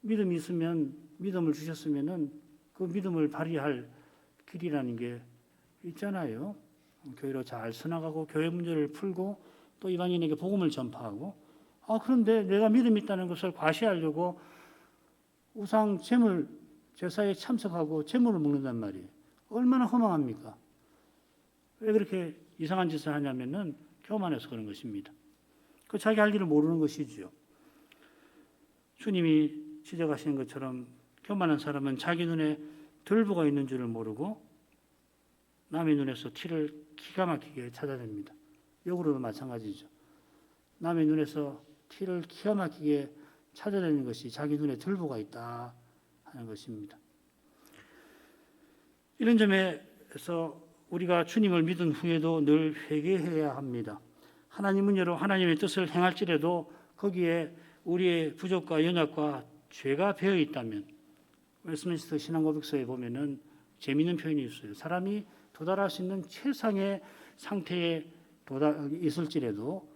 믿음이 있으면 믿음을 주셨으면은 그 믿음을 발휘할 길이라는 게 있잖아요. 교회로 잘 서나가고 교회 문제를 풀고 또 이방인에게 복음을 전파하고 그런데 내가 믿음이 있다는 것을 과시하려고 우상 제물 제사에 참석하고 제물을 먹는단 말이에요. 얼마나 허망합니까? 왜 그렇게 이상한 짓을 하냐면은 교만해서 그런 것입니다. 그 자기 할 일을 모르는 것이지요. 주님이 지적하시는 것처럼 교만한 사람은 자기 눈에 들보가 있는 줄을 모르고 남의 눈에서 티를 기가 막히게 찾아냅니다. 역으로도 마찬가지죠. 남의 눈에서 티를 기가 막히게 찾아내는 것이 자기 눈에 들보가 있다 하는 것입니다. 이런 점에서 우리가 주님을 믿은 후에도 늘 회개해야 합니다. 하나님 은혜로 하나님의 뜻을 행할지라도 거기에 우리의 부족과 연약과 죄가 배어 있다면 웨스트민스터 신앙고백서에 보면은 재미있는 표현이 있어요. 사람이 도달할 수 있는 최상의 상태에 있을지라도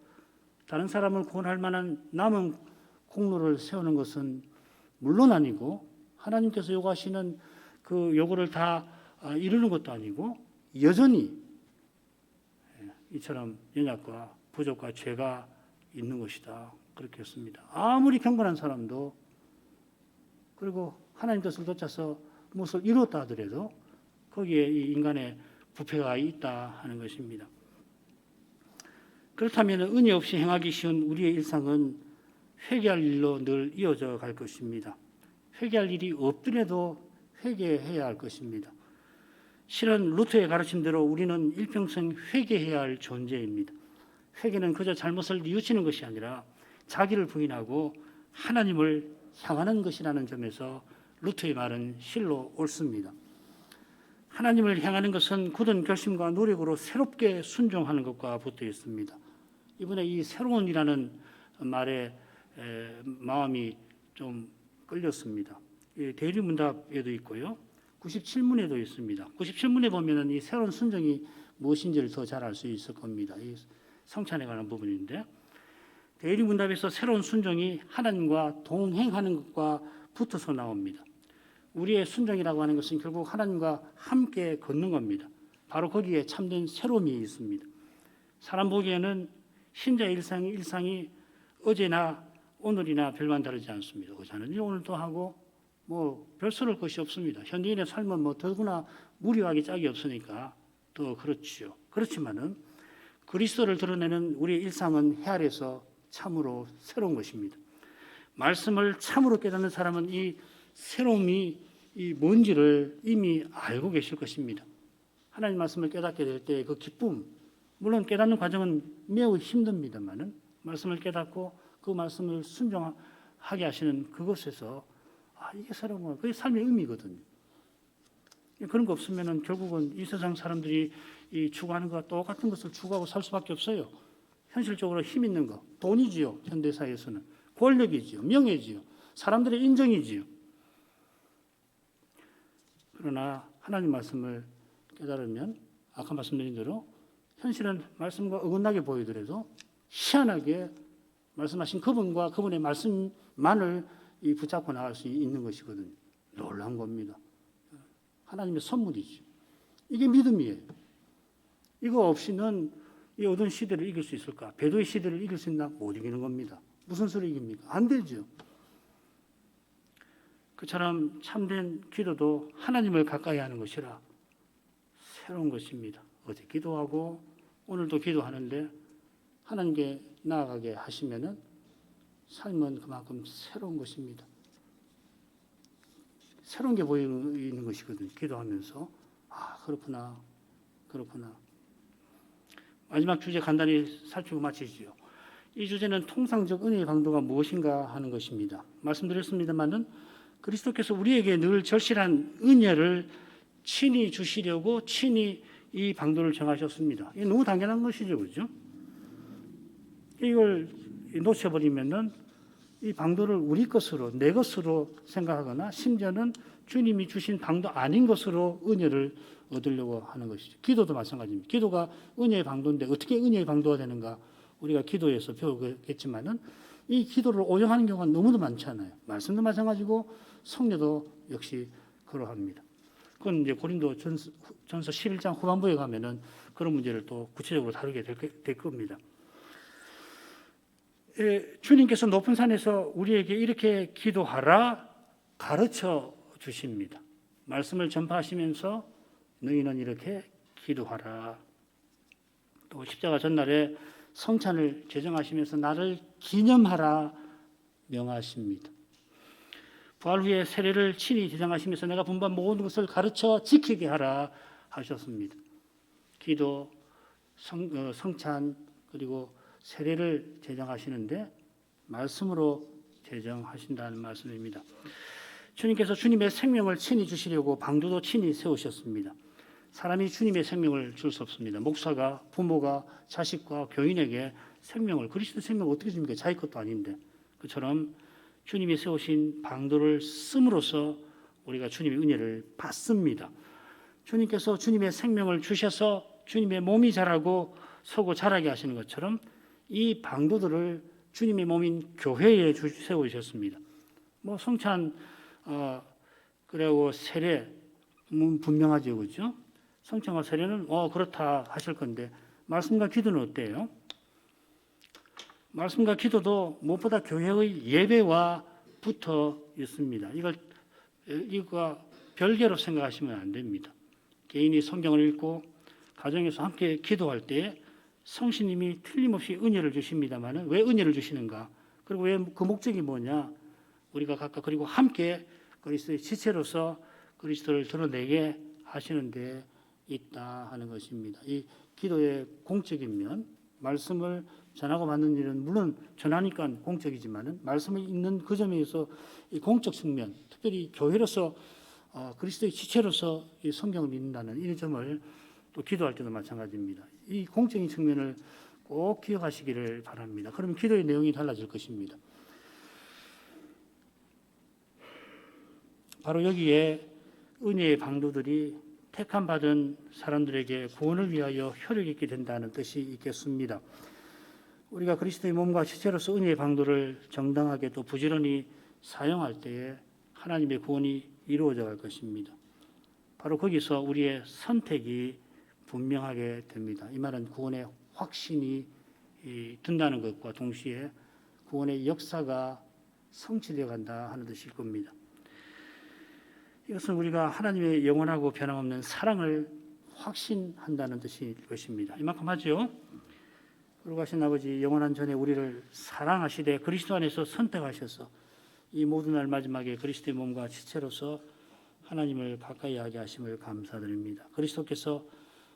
다른 사람을 구원할 만한 남은 공로를 세우는 것은 물론 아니고 하나님께서 요구하시는 그 요구를 다 이루는 것도 아니고 여전히 이처럼 연약과 부족과 죄가 있는 것이다. 그렇게 했습니다. 아무리 경건한 사람도 그리고 하나님 뜻을 쫓아서 무엇을 이루었다 하더라도 거기에 이 인간의 부패가 있다 하는 것입니다. 그렇다면 은혜 없이 행하기 쉬운 우리의 일상은 회개할 일로 늘 이어져 갈 것입니다. 회개할 일이 없더라도 회개해야 할 것입니다. 실은 루터의 가르침대로 우리는 일평생 회개해야 할 존재입니다. 회개는 그저 잘못을 뉘우치는 것이 아니라 자기를 부인하고 하나님을 향하는 것이라는 점에서 루터의 말은 실로 옳습니다. 하나님을 향하는 것은 굳은 결심과 노력으로 새롭게 순종하는 것과 붙어 있습니다. 이번에 이 새로운이라는 말에 마음이 좀 끌렸습니다. 대리문답에도 있고요. 97문에도 있습니다. 97문에 보면은 이 새로운 순종이 무엇인지를 더 잘 알 수 있을 겁니다. 이 성찬에 관한 부분인데 대리문답에서 새로운 순종이 하나님과 동행하는 것과 붙어서 나옵니다. 우리의 순종이라고 하는 것은 결국 하나님과 함께 걷는 겁니다. 바로 거기에 참된 새로움이 있습니다. 사람 보기에는 신자의 일상이 어제나 오늘이나 별반 다르지 않습니다. 어제는 오늘도 하고 별스러울 것이 없습니다. 현대인의 삶은 더구나 무료하기 짝이 없으니까 더 그렇지요. 그렇지만은 그리스도를 드러내는 우리의 일상은 해 아래서 참으로 새로운 것입니다. 말씀을 참으로 깨닫는 사람은 이 새로움이 뭔지를 이미 알고 계실 것입니다. 하나님 말씀을 깨닫게 될 때 그 기쁨, 물론 깨닫는 과정은 매우 힘듭니다만은 말씀을 깨닫고 그 말씀을 순종하게 하시는 그것에서 이게 새로운 거, 그게 삶의 의미거든요. 그런 거 없으면은 결국은 이 세상 사람들이 추구하는 것과 똑같은 것을 추구하고 살 수밖에 없어요. 현실적으로 힘 있는 거, 돈이지요. 현대사회에서는 권력이지요, 명예지요, 사람들의 인정이지요. 그러나 하나님 말씀을 깨달으면 아까 말씀드린 대로 현실은 말씀과 어긋나게 보이더라도 희한하게 말씀하신 그분과 그분의 말씀만을 붙잡고 나갈 수 있는 것이거든요. 놀라운 겁니다. 하나님의 선물이죠. 이게 믿음이에요. 이거 없이는 이 어두운 시대를 이길 수 있을까? 배도의 시대를 이길 수 있나? 못 이기는 겁니다. 무슨 소리 이깁니까? 안 되죠. 그처럼 참된 기도도 하나님을 가까이 하는 것이라 새로운 것입니다. 어제 기도하고 오늘도 기도하는데 하나님께 나아가게 하시면은 삶은 그만큼 새로운 것입니다. 새로운 게 보이는 것이거든요. 기도하면서 그렇구나. 마지막 주제 간단히 살피고 마치지요. 이 주제는 통상적 은혜의 방도가 무엇인가 하는 것입니다. 말씀드렸습니다마는 그리스도께서 우리에게 늘 절실한 은혜를 친히 주시려고 친히 이 방도를 정하셨습니다. 이게 너무 당연한 것이죠, 그렇죠? 이걸 놓쳐버리면은 이 방도를 우리 것으로, 내 것으로 생각하거나 심지어는 주님이 주신 방도 아닌 것으로 은혜를 얻으려고 하는 것이죠. 기도도 마찬가지입니다. 기도가 은혜의 방도인데 어떻게 은혜의 방도가 되는가? 우리가 기도에서 배우겠지만은 이 기도를 오용하는 경우가 너무도 많잖아요. 말씀도 마찬가지고 성례도 역시 그러합니다. 그건 이제 고린도 전서 11장 후반부에 가면은 그런 문제를 또 구체적으로 다루게 될 겁니다. 주님께서 높은 산에서 우리에게 이렇게 기도하라 가르쳐 주십니다. 말씀을 전파하시면서 너희는 이렇게 기도하라. 또 십자가 전날에 성찬을 제정하시면서 나를 기념하라 명하십니다. 부활 후에 세례를 친히 제정하시면서 내가 분부한 모든 것을 가르쳐 지키게 하라 하셨습니다. 기도, 성찬 그리고 세례를 제정하시는데 말씀으로 제정하신다는 말씀입니다. 주님께서 주님의 생명을 친히 주시려고 방도도 친히 세우셨습니다. 사람이 주님의 생명을 줄 수 없습니다. 목사가, 부모가 자식과 교인에게 생명을, 그리스도 생명을 어떻게 줍니까? 자기 것도 아닌데. 그처럼 주님이 세우신 방도를 씀으로써 우리가 주님의 은혜를 받습니다. 주님께서 주님의 생명을 주셔서 주님의 몸이 자라고 서고 자라게 하시는 것처럼 이 방도들을 주님의 몸인 교회에 세우셨습니다. 뭐 성찬, 그리고 세례 분명하죠, 그렇죠? 성찬과 세례는 그렇다 하실 건데 말씀과 기도는 어때요? 말씀과 기도도 무엇보다 교회의 예배와 붙어 있습니다. 이거 별개로 생각하시면 안 됩니다. 개인이 성경을 읽고 가정에서 함께 기도할 때 성신님이 틀림없이 은혜를 주십니다만 왜 은혜를 주시는가? 그리고 왜 그 목적이 뭐냐? 우리가 각각 그리고 함께 그리스도의 지체로서 그리스도를 드러내게 하시는 데 있다 하는 것입니다. 이 기도의 공적인 면, 말씀을 전하고 받는 일은 물론 전하니까 공적이지만은 말씀을 읽는 그 점에서 이 공적 측면, 특별히 교회로서 그리스도의 지체로서 이 성경을 믿는다는 이 점을 또 기도할 때도 마찬가지입니다. 이 공적인 측면을 꼭 기억하시기를 바랍니다. 그러면 기도의 내용이 달라질 것입니다. 바로 여기에 은혜의 방도들이 택함 받은 사람들에게 구원을 위하여 효력 있게 된다는 뜻이 있겠습니다. 우리가 그리스도의 몸과 지체로서 은혜의 방도를 정당하게 또 부지런히 사용할 때에 하나님의 구원이 이루어져 갈 것입니다. 바로 거기서 우리의 선택이 분명하게 됩니다. 이 말은 구원의 확신이 든다는 것과 동시에 구원의 역사가 성취되어 간다 하는 뜻일 겁니다. 이것은 우리가 하나님의 영원하고 변함없는 사랑을 확신한다는 뜻일 것입니다. 이만큼 하죠. 거룩하신 아버지, 영원한 전에 우리를 사랑하시되 그리스도 안에서 선택하셔서 이 모든 날 마지막에 그리스도의 몸과 지체로서 하나님을 가까이 하게 하심을 감사드립니다. 그리스도께서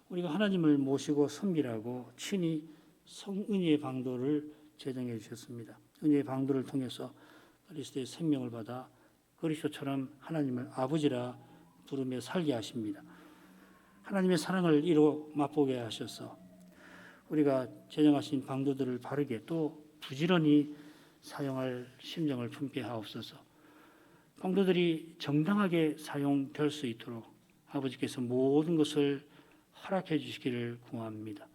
우리가 하나님을 모시고 섬기라고 친히 은혜의 방도를 제정해 주셨습니다. 은혜의 방도를 통해서 그리스도의 생명을 받아 그리스도처럼 하나님을 아버지라 부르며 살게 하십니다. 하나님의 사랑을 이루 맛보게 하셔서 우리가 제정하신 방도들을 바르게 또 부지런히 사용할 심정을 품게 하옵소서. 방도들이 정당하게 사용될 수 있도록 아버지께서 모든 것을 허락해 주시기를 구합니다.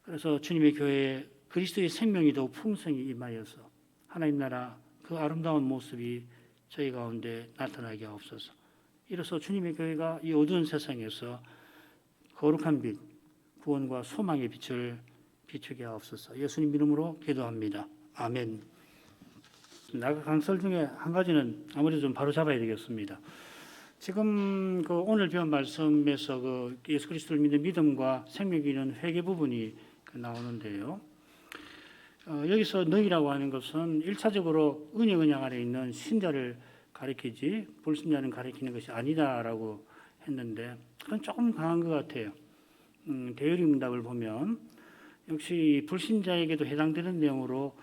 그래서 주님의 교회에 그리스도의 생명이 더욱 풍성히 임하여서 하나님 나라 그 아름다운 모습이 저희 가운데 나타나게 하옵소서. 이로써 주님의 교회가 이 어두운 세상에서 거룩한 빛, 구원과 소망의 빛을 비추게 하옵소서. 예수님 이름으로 기도합니다. 아멘. 나가 강설 중에 한 가지는 아무래도 좀 바로 잡아야 되겠습니다. 지금 그 오늘 배운 말씀에서 그 예수 그리스도를 믿는 믿음과 생명이 있는 회개 부분이 나오는데요. 여기서 너희라고 하는 것은 1차적으로 은혜 언약 안에 있는 신자를 가리키지 불신자는 가리키는 것이 아니다라고 했는데 그건 조금 강한 것 같아요. 대유리 문답을 보면 역시 불신자에게도 해당되는 내용으로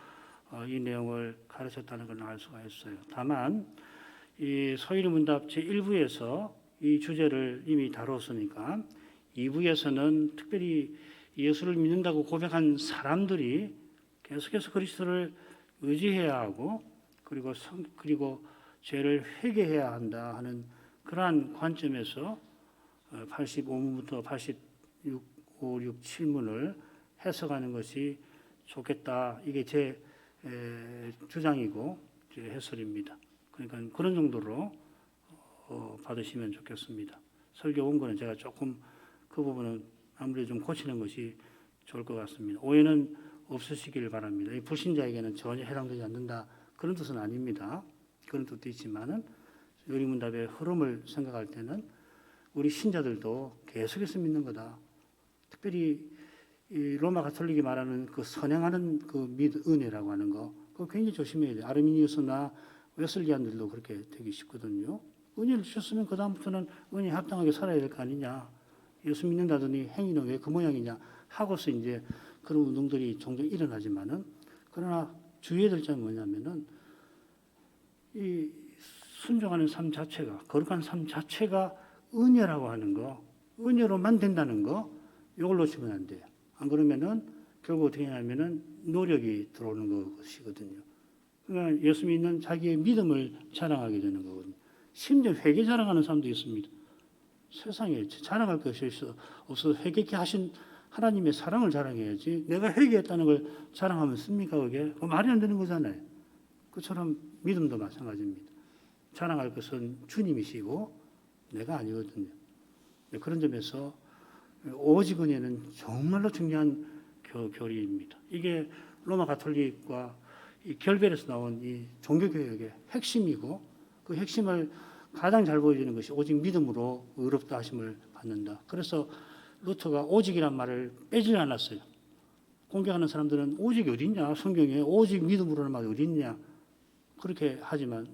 이 내용을 가르쳤다는 걸 알 수가 있어요. 다만 이 소유리 문답 제1부에서 이 주제를 이미 다뤘으니까 2부에서는 특별히 예수를 믿는다고 고백한 사람들이 계속해서 그리스도를 의지해야 하고 그리고 죄를 회개해야 한다 하는 그러한 관점에서 85문부터 86, 5, 6, 7문을 해석하는 것이 좋겠다. 이게 제 주장이고 제 해설입니다. 그러니까 그런 정도로 받으시면 좋겠습니다. 설교 원고는 제가 조금 그 부분은 아무래도 좀 고치는 것이 좋을 것 같습니다. 오해는 없으시길 바랍니다. 이 불신자에게는 전혀 해당되지 않는다. 그런 뜻은 아닙니다. 그런 뜻도 있지만은 요리문답의 흐름을 생각할 때는 우리 신자들도 계속해서 믿는 거다. 특별히 이 로마 가톨릭이 말하는 그 선행하는 그 은혜라고 하는 거, 그거 굉장히 조심해야 돼요. 아르미니우스나 웨슬리안들도 그렇게 되기 쉽거든요. 은혜를 주셨으면 그 다음부터는 은혜에 합당하게 살아야 될 거 아니냐. 예수 믿는다더니 행위는 왜 그 모양이냐 하고서 이제 그런 운동들이 종종 일어나지만은 그러나 주의해야 될 점은 뭐냐면은 이 순종하는 삶 자체가 거룩한 삶 자체가 은혜라고 하는 거, 은혜로만 된다는 거, 이걸 놓치면 안 돼요. 안 그러면은 결국 어떻게 하냐면은 노력이 들어오는 것이거든요. 그러니까 예수 믿는 자기의 믿음을 자랑하게 되는 거거든요. 심지어 회개 자랑하는 사람도 있습니다. 세상에 자랑할 것이 없어 회개케 하신 하나님의 사랑을 자랑해야지. 내가 회개했다는 걸 자랑하면 씁니까 그게? 말이 안 되는 거잖아요. 그처럼 믿음도 마찬가지입니다. 자랑할 것은 주님이시고 내가 아니거든요. 그런 점에서 오직 은혜는 정말로 중요한 교리입니다. 이게 로마 가톨릭과 이 결별에서 나온 이 종교개혁의 핵심이고 그 핵심을 가장 잘 보여주는 것이 오직 믿음으로 의롭다 하심을 받는다. 그래서 루터가 오직이란 말을 빼질 않았어요. 공격하는 사람들은 오직이 어딨냐? 성경에 오직 믿음으로는 말이 어딨냐? 그렇게 하지만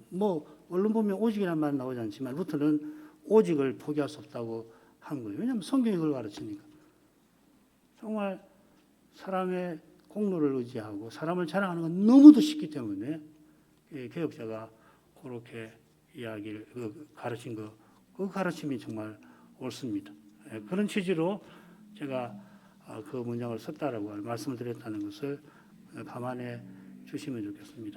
언론 보면 오직이란 말은 나오지 않지만 루터는 오직을 포기할 수 없다고 한 거예요. 왜냐하면 성경이 그걸 가르치니까. 정말 사람의 공로를 의지하고 사람을 자랑하는 건 너무도 쉽기 때문에 개혁자가 그렇게 이야기를 가르친 그 가르침이 정말 옳습니다. 그런 취지로 제가 그 문장을 썼다라고 말씀을 드렸다는 것을 감안해 주시면 좋겠습니다.